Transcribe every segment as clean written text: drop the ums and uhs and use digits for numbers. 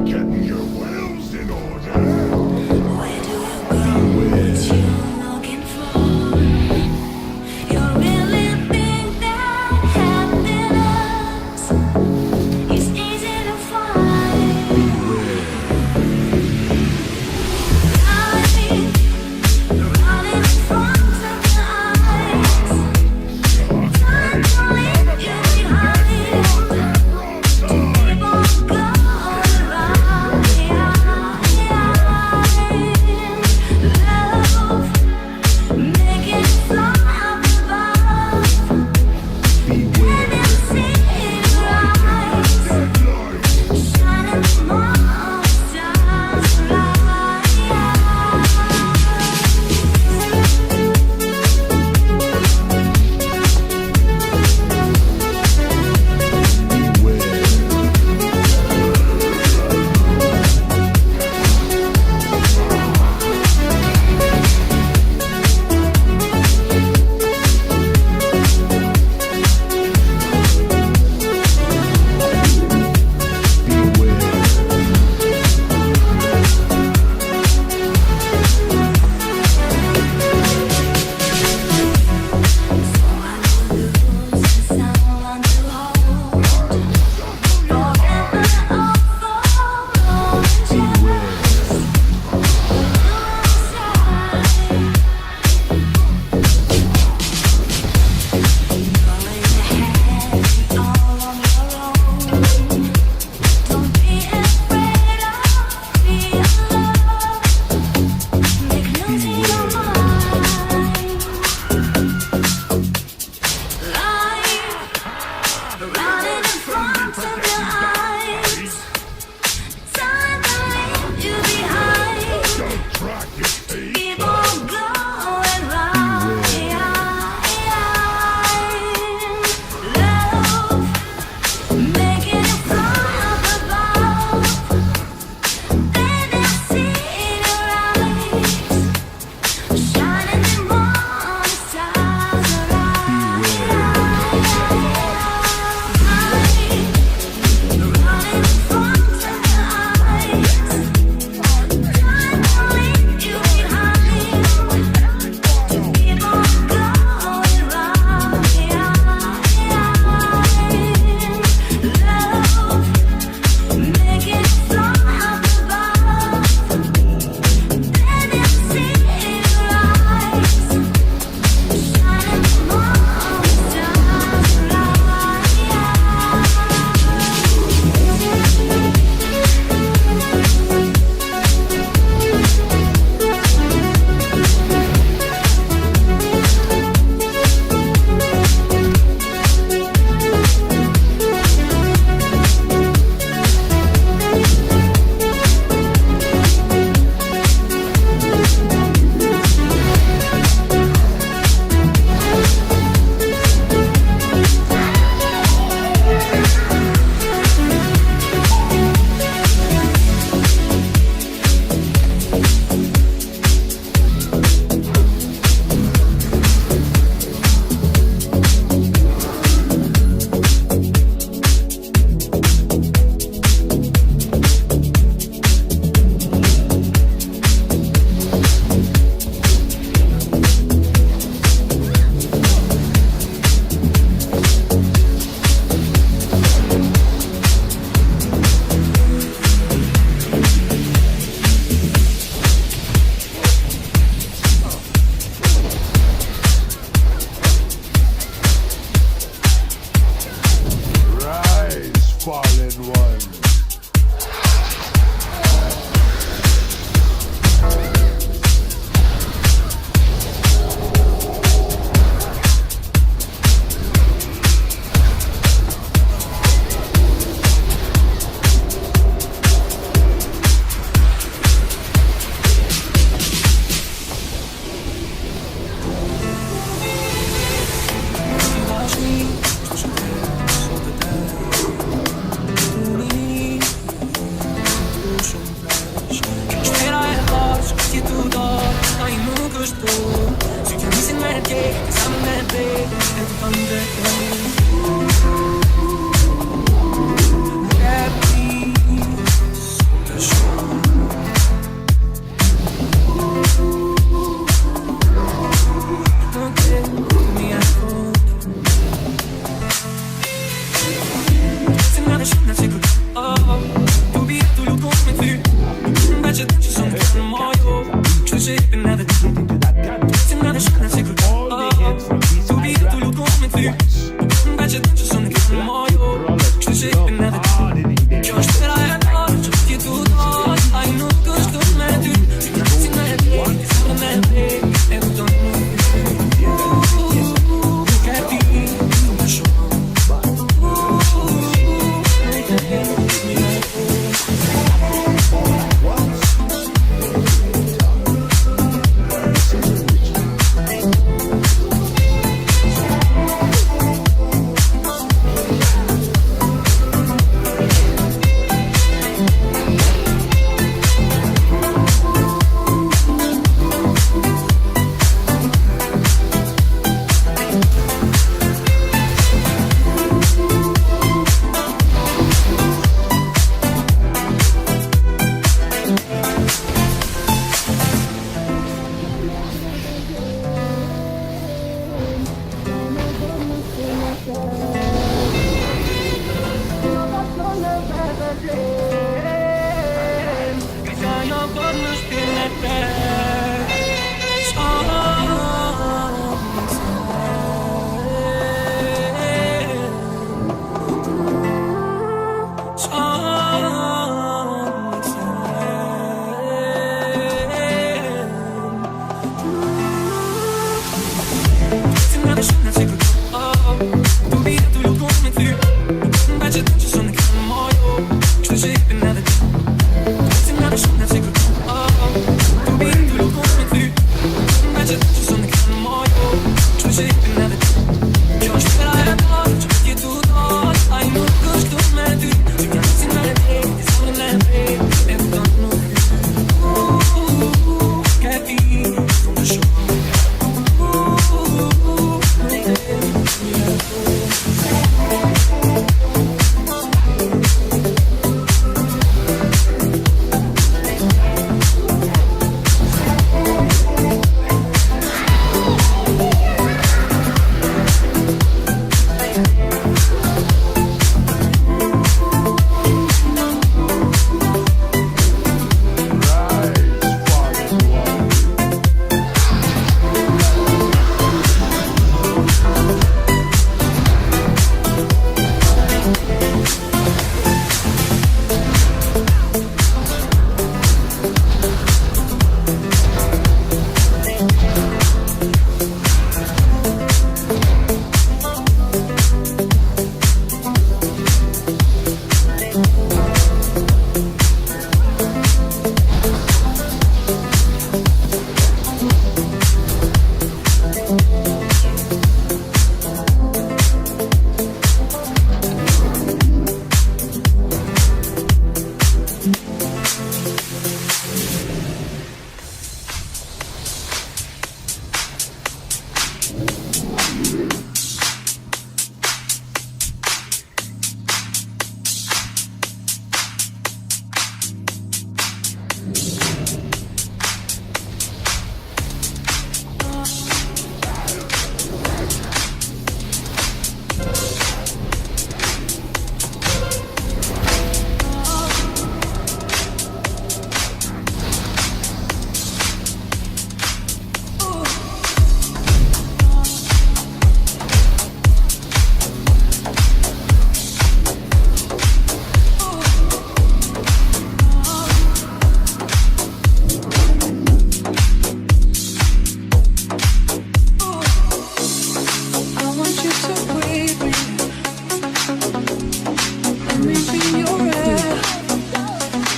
Getting your wells in order. Where do you go? What you looking for? You really think that happiness is easy to find? Life running in front of your eyes. Time to leave you behind. Keep on going round the love, make it fly up above. And you see it rise, shining more stars align. Someone to hold, forever don't be afraid of being loved. Make losing your mind. Life running in front of your eyes. Time to leave you behind. Don't track it, Keep on going round the love, making it fly up above. Then you see it rise, shining more stars align. Running in front of your eyes. Time to leave you behind. Keep on going round the love, make it fly up above. Then you see it rise, shining more stars align. rise, fallen one.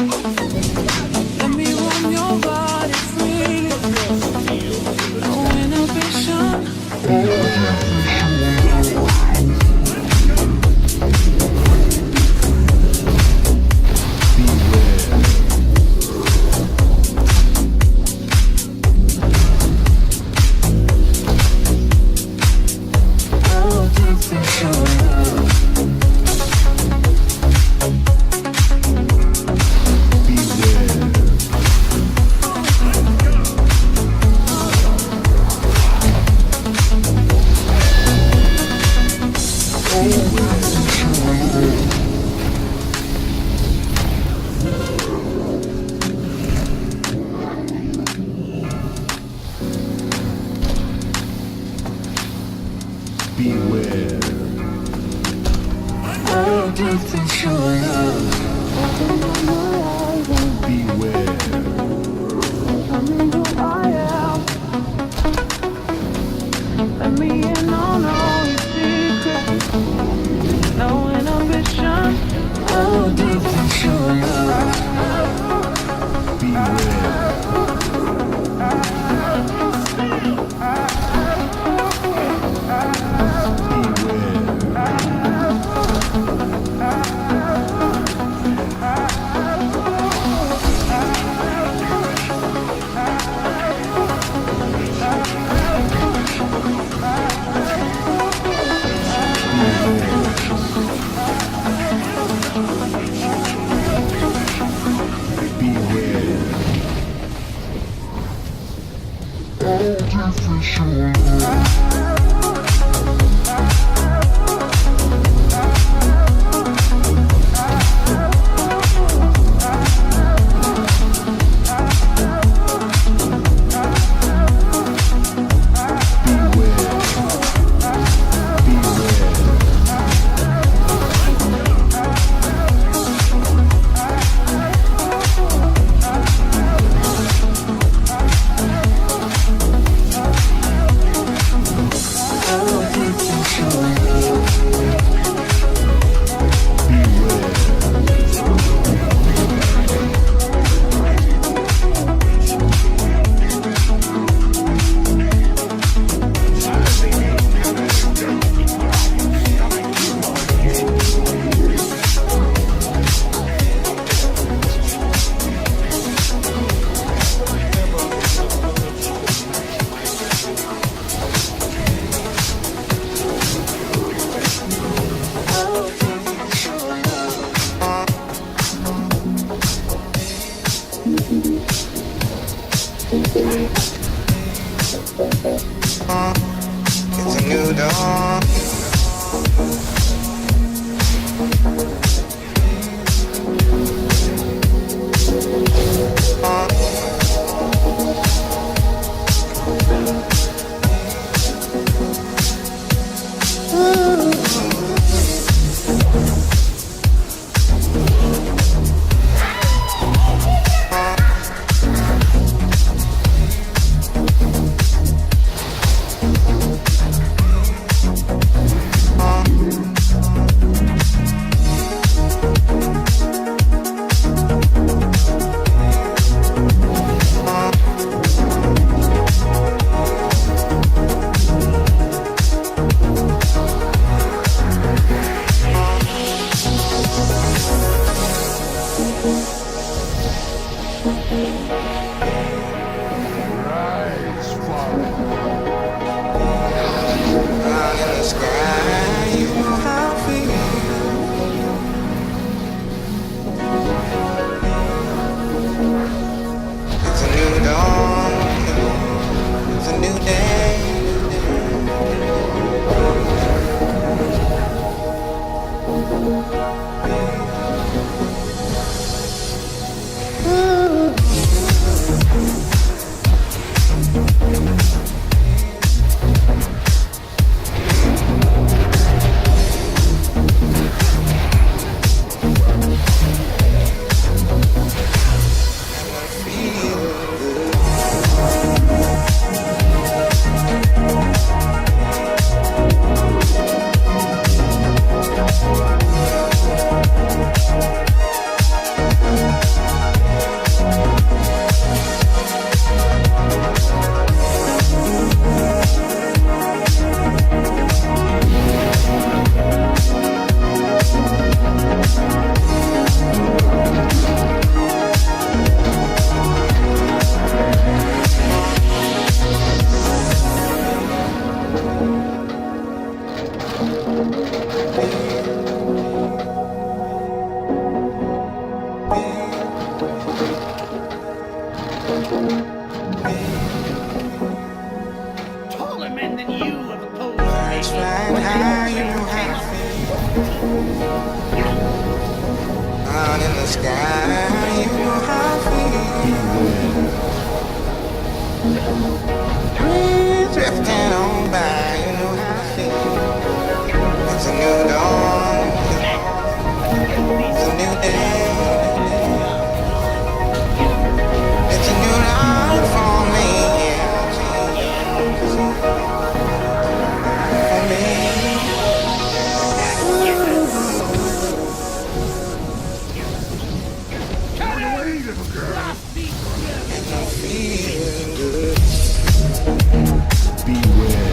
Let me roam your body freely. No inhibition. Beware. Beware. Let me in on all your secrets. No inhibition. Oh, deep into your love. Beware. It's a new dawn. Rise, fallen. Out in the sky, you know how I feel. It's a new dawn. It's a new day. sky. You know how I feel. Breeze drifting on by. You know how I feel. It's a new dawn. It's a new day. It's a new life for me. For me. Run away, little girl. Feeling good. Beware.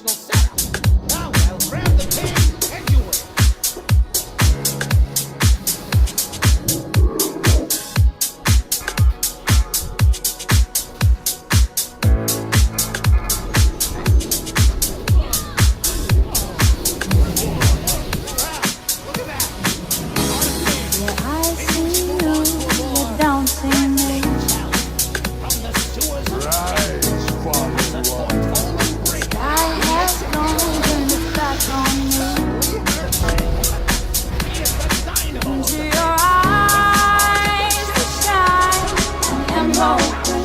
professional setup. Now I'll grab the pin and do it. Yeah, I see you, you're dancing me. From the sewers of Rise from the water. I have gone and it's back on me. Into your eyes that shine and open.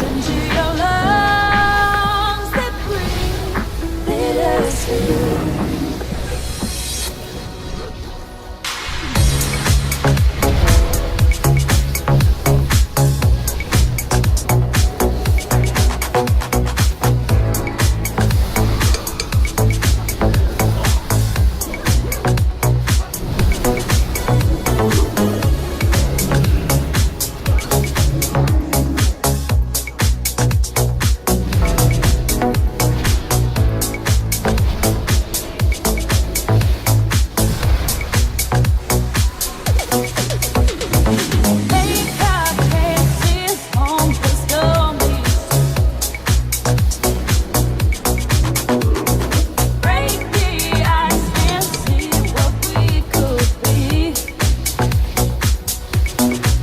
Into your lungs that breathe bittersweet. Make our cases home for stormies. Break the ice and see what we could be.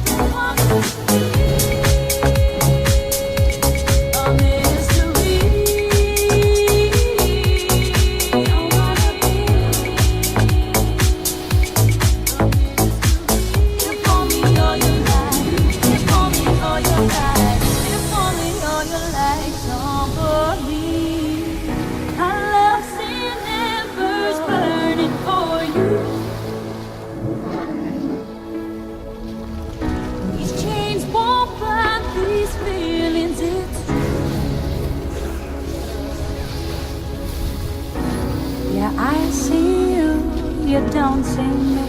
Don't want to be a mystery. Don't wanna be a mystery. You for me all your life. You for me all your life. You for me all your life. Somebody. Our love seen embers burning for you. These chains won't bind these feelings. It's yeah, I see you. You don't see me.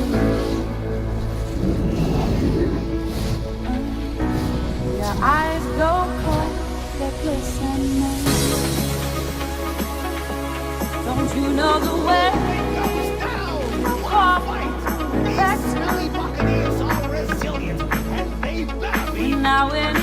Your eyes go cold, they're glistening. Don't you know the way? Walk back to Buccaneers are resilient, and they better be. now when